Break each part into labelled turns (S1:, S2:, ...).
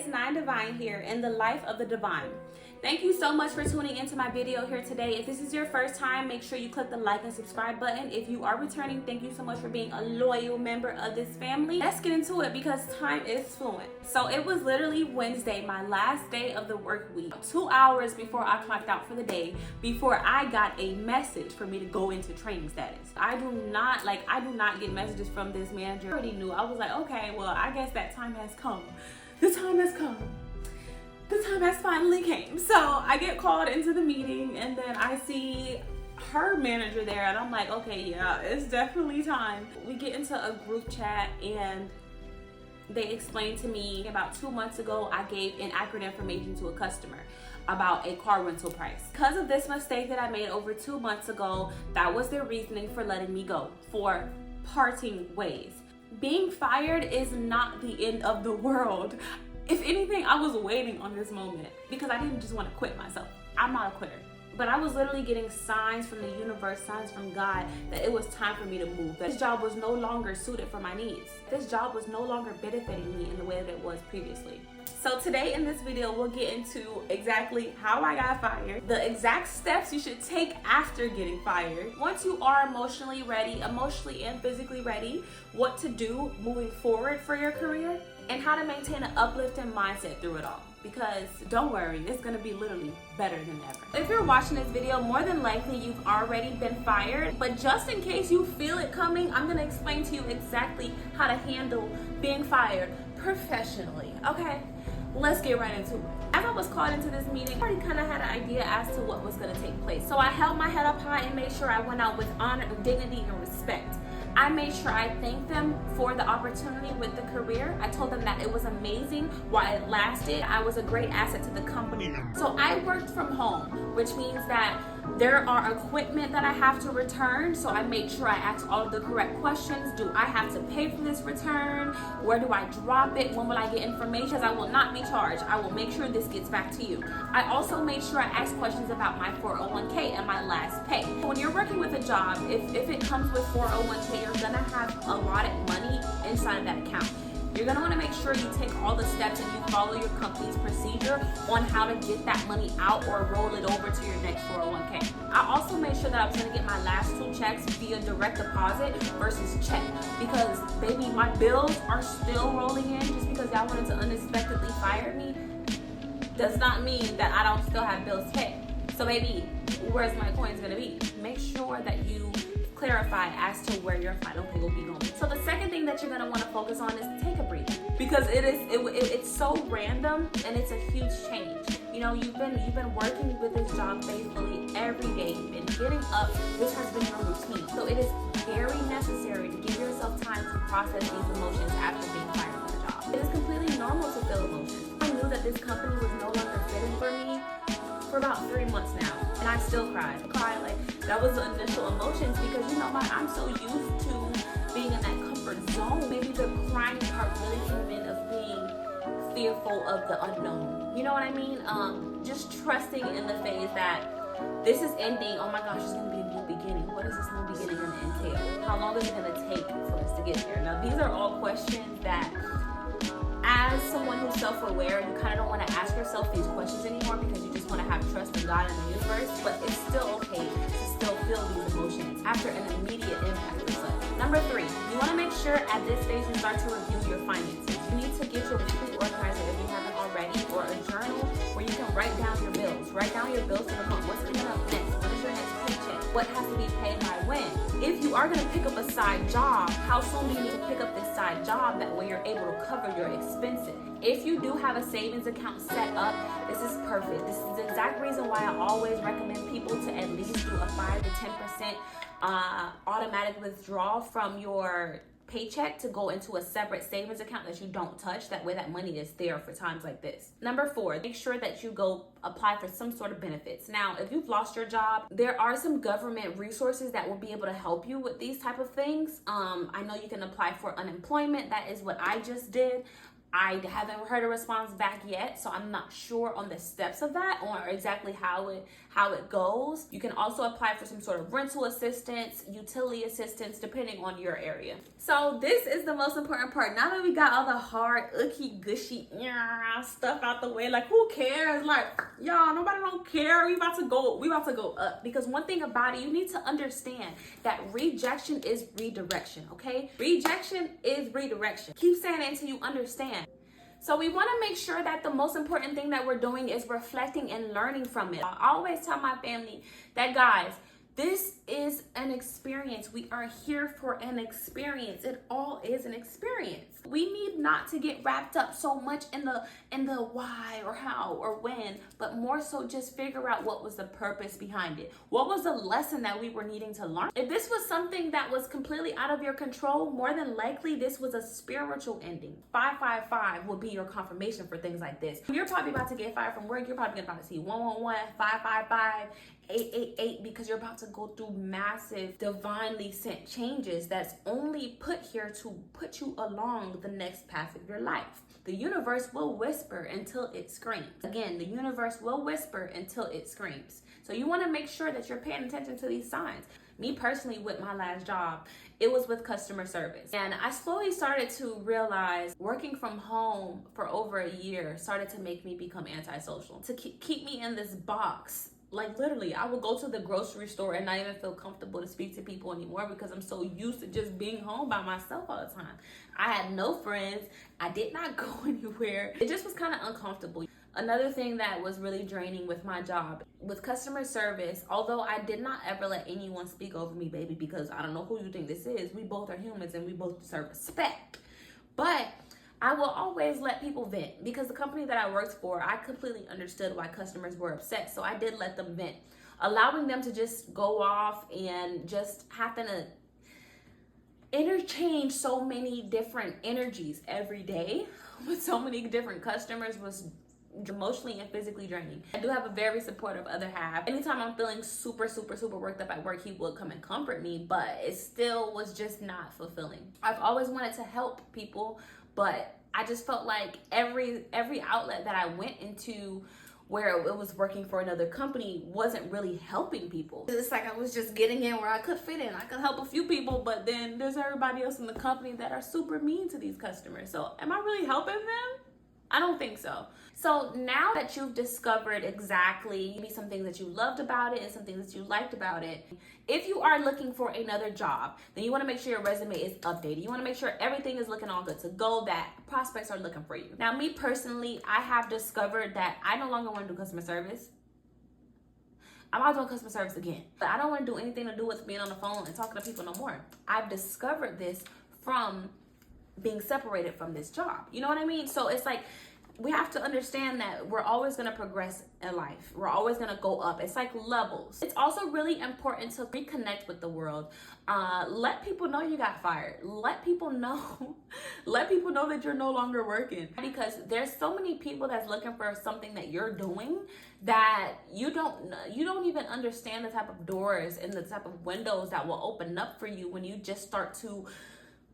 S1: it's Nine Divine here in the life of the divine. Thank you so much for tuning into my video here today. If this is your first time, make sure you click the like and subscribe button. If you are returning, thank you so much for being a loyal member of this family. Let's get into it because time is fluent. So it was literally Wednesday, my last day of the work week. 2 hours before I clocked out for the day, before I got a message for me to go into training status. I do not get messages from this manager. I already knew. I was like, okay, well, I guess that time has come. The time has come. The time has finally came. So I get called into the meeting and then I see her manager there and I'm like, okay, yeah, it's definitely time. We get into a group chat and they explained to me about 2 months ago, I gave inaccurate information to a customer about a car rental price. Because of this mistake that I made over 2 months ago, that was their reasoning for letting me go, for parting ways. Being fired is not the end of the world. If anything, I was waiting on this moment because I didn't just want to quit myself. I'm not a quitter. But I was literally getting signs from the universe, signs from God, that it was time for me to move. That this job was no longer suited for my needs. This job was no longer benefiting me in the way that it was previously. So today in this video, we'll get into exactly how I got fired, the exact steps you should take after getting fired. Once you are emotionally ready, emotionally and physically ready, what to do moving forward for your career, and how to maintain an uplifting mindset through it all. Because don't worry, it's gonna be literally better than ever. If you're watching this video, more than likely you've already been fired, but just in case you feel it coming, I'm gonna explain to you exactly how to handle being fired professionally, okay? Let's get right into it. As I was called into this meeting, I already kind of had an idea as to what was gonna take place. So I held my head up high and made sure I went out with honor, dignity, and respect. I made sure I thanked them for the opportunity with the career. I told them that it was amazing while it lasted. I was a great asset to the company. So I worked from home, which means that there are equipment that I have to return. So I made sure I asked all of the correct questions. Do I have to pay for this return? Where do I drop it? When will I get information? Because I will not be charged. I will make sure this gets back to you. I also made sure I asked questions about my 401k and my last pay. When you're working with a job, if it comes with 401k, you're gonna have a lot of money inside of that account. You're gonna wanna make sure you take all the steps and you follow your company's procedure on how to get that money out or roll it over to your next 401k. I also made sure that I was gonna get my last 2 checks via direct deposit versus check, because baby, my bills are still rolling in. Just because y'all wanted to unexpectedly fire me does not mean that I don't still have bills to pay. So baby, where's my coins gonna be? Make sure that you clarify as to where your final pay will be going. So the second thing that you're gonna want to focus on is take a breather, because it's so random and it's a huge change. You know, you've been working with this job faithfully every day. You've been getting up. This has been your routine. So it is very necessary to give yourself time to process these emotions after being fired from the job. It is completely normal to feel emotions. I knew that this company was no longer fitting for me for about 3 months now, and I still cried. Like, that was the initial emotions, because you know what, I'm so used to being in that comfort zone. Maybe the crying part really came in of being fearful of the unknown. You know what I mean? Just trusting in the phase that this is ending. Oh my gosh, it's gonna be a new beginning. What is this new beginning gonna entail? How long is it gonna take for us to get there? Now, these are all questions that, as someone who's self-aware, you kind of don't want to ask yourself these questions anymore, because you just want to have trust in God and the universe. But it's still okay to still feel these emotions after an immediate impact or such. Number 3, you want to make sure at this stage you start to review your finances. You need to get your weekly organizer if you haven't already, or a journal where you can write down your bills. Write down your bills for the month. What's coming up next? What is your next paycheck? What has to be paid by when? If you are going to pick up a side job, how soon do you need to pick up this side job? That way you're able to cover your expenses. If you do have a savings account set up, this is perfect. This is the exact reason why I always recommend people to at least do a 5 to 10% automatic withdrawal from your paycheck to go into a separate savings account that you don't touch. That way that money is there for times like this. Number 4, make sure that you go apply for some sort of benefits. Now, if you've lost your job, there are some government resources that will be able to help you with these type of things. I know you can apply for unemployment. That is what I just did. I haven't heard a response back yet, so I'm not sure on the steps of that or exactly how it goes. You can also apply for some sort of rental assistance, utility assistance, depending on your area. So this is the most important part. Now that we got all the hard, icky, gushy stuff out the way, like who cares? Like, y'all, nobody don't care. We about to go up. Because one thing about it, you need to understand that rejection is redirection, okay? Rejection is redirection. Keep saying it until you understand. So we want to make sure that the most important thing that we're doing is reflecting and learning from it. I always tell my family that, guys, this is an experience. We are here for an experience. It all is an experience. We need not to get wrapped up so much in the why or how or when, but more so just figure out what was the purpose behind it. What was the lesson that we were needing to learn? If this was something that was completely out of your control, more than likely this was a spiritual ending. 555 will be your confirmation for things like this. You're probably about to get fired from work. You're probably about to see 111, 555, 888, because you're about to go through massive divinely sent changes that's only put here to put you along the next path of your life. The universe will whisper until it screams. Again, the universe will whisper until it screams. So you want to make sure that you're paying attention to these signs. Me personally, with my last job, it was with customer service. And I slowly started to realize working from home for over a year started to make me become antisocial, to keep me in this box. Like literally, I would go to the grocery store and not even feel comfortable to speak to people anymore because I'm so used to just being home by myself all the time. I had no friends. I did not go anywhere. It just was kind of uncomfortable. Another thing that was really draining with my job, with customer service, although I did not ever let anyone speak over me, baby, because I don't know who you think this is. We both are humans and we both deserve respect. But I will always let people vent because the company that I worked for, I completely understood why customers were upset. So I did let them vent, allowing them to just go off and just happen to interchange so many different energies every day with so many different customers was emotionally and physically draining. I do have a very supportive other half. Anytime I'm feeling super worked up at work, he would come and comfort me, but it still was just not fulfilling. I've always wanted to help people, but I just felt like every outlet that I went into where it was working for another company wasn't really helping people. It's like I was just getting in where I could fit in. I could help a few people, but then there's everybody else in the company that are super mean to these customers. So am I really helping them? I don't think so. So now that you've discovered exactly maybe some things that you loved about it and some things that you liked about it, if you are looking for another job, then you want to make sure your resume is updated. You want to make sure everything is looking all good to go, that prospects are looking for you. Now, me personally, I have discovered that I no longer want to do customer service. I'm not doing customer service again. But I don't want to do anything to do with being on the phone and talking to people no more. I've discovered this from being separated from this job. You know what I mean? So it's like, we have to understand that we're always going to progress in life. We're always going to go up. It's like levels. It's also really important to reconnect with the world. Let people know you got fired. Let people know that you're no longer working, because there's so many people that's looking for something that you're doing that you don't even understand the type of doors and the type of windows that will open up for you when you just start to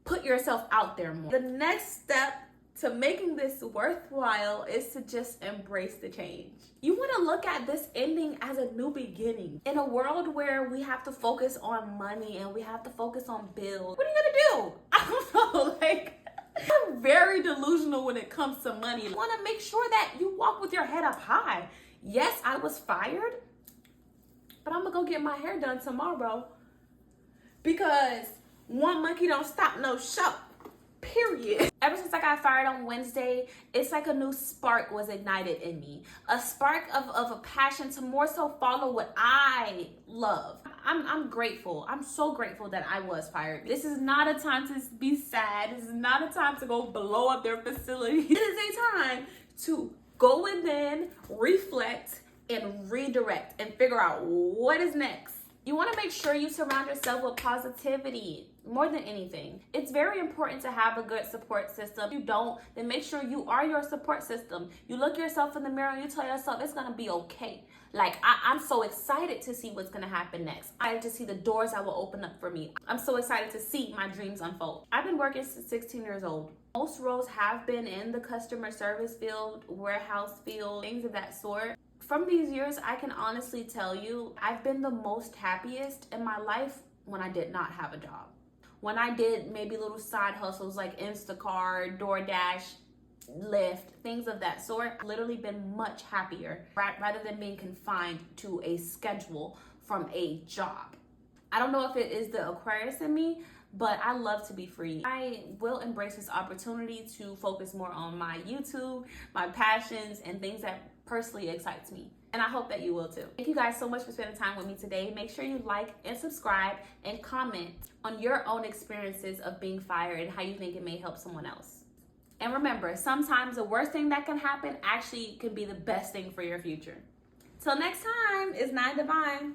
S1: put yourself out there more. The next step to making this worthwhile is to just embrace the change. You want to look at this ending as a new beginning. In a world where we have to focus on money and we have to focus on bills, what are you gonna do? I don't know, like, I'm very delusional when it comes to money. You want to make sure that you walk with your head up high. Yes, I was fired, but I'm gonna go get my hair done tomorrow because one monkey don't stop no show. Period. Ever since I got fired on Wednesday, it's like a new spark was ignited in me. A spark of a passion to more so follow what I love. I'm grateful. I'm so grateful that I was fired. This is not a time to be sad. This is not a time to go blow up their facility. It is a time to go within, reflect, and redirect and figure out what is next. You want to make sure you surround yourself with positivity. more than anything. It's very important to have a good support system. If you don't, then make sure you are your support system. You look yourself in the mirror and you tell yourself it's gonna be okay. Like, I'm so excited to see what's gonna happen next. I just see the doors that will open up for me. I'm so excited to see my dreams unfold. I've been working since 16 years old. Most roles have been in the customer service field, warehouse field, things of that sort. From these years, I can honestly tell you, I've been the most happiest in my life when I did not have a job. When I did maybe little side hustles like Instacart, DoorDash, Lyft, things of that sort, I've literally been much happier rather than being confined to a schedule from a job. I don't know if it is the Aquarius in me, but I love to be free. I will embrace this opportunity to focus more on my YouTube, my passions, and things that personally excites me. And I hope that you will too. Thank you guys so much for spending time with me today. Make sure you like and subscribe and comment on your own experiences of being fired and how you think it may help someone else. And remember, sometimes the worst thing that can happen actually can be the best thing for your future. Till next time, it's Nine Divine.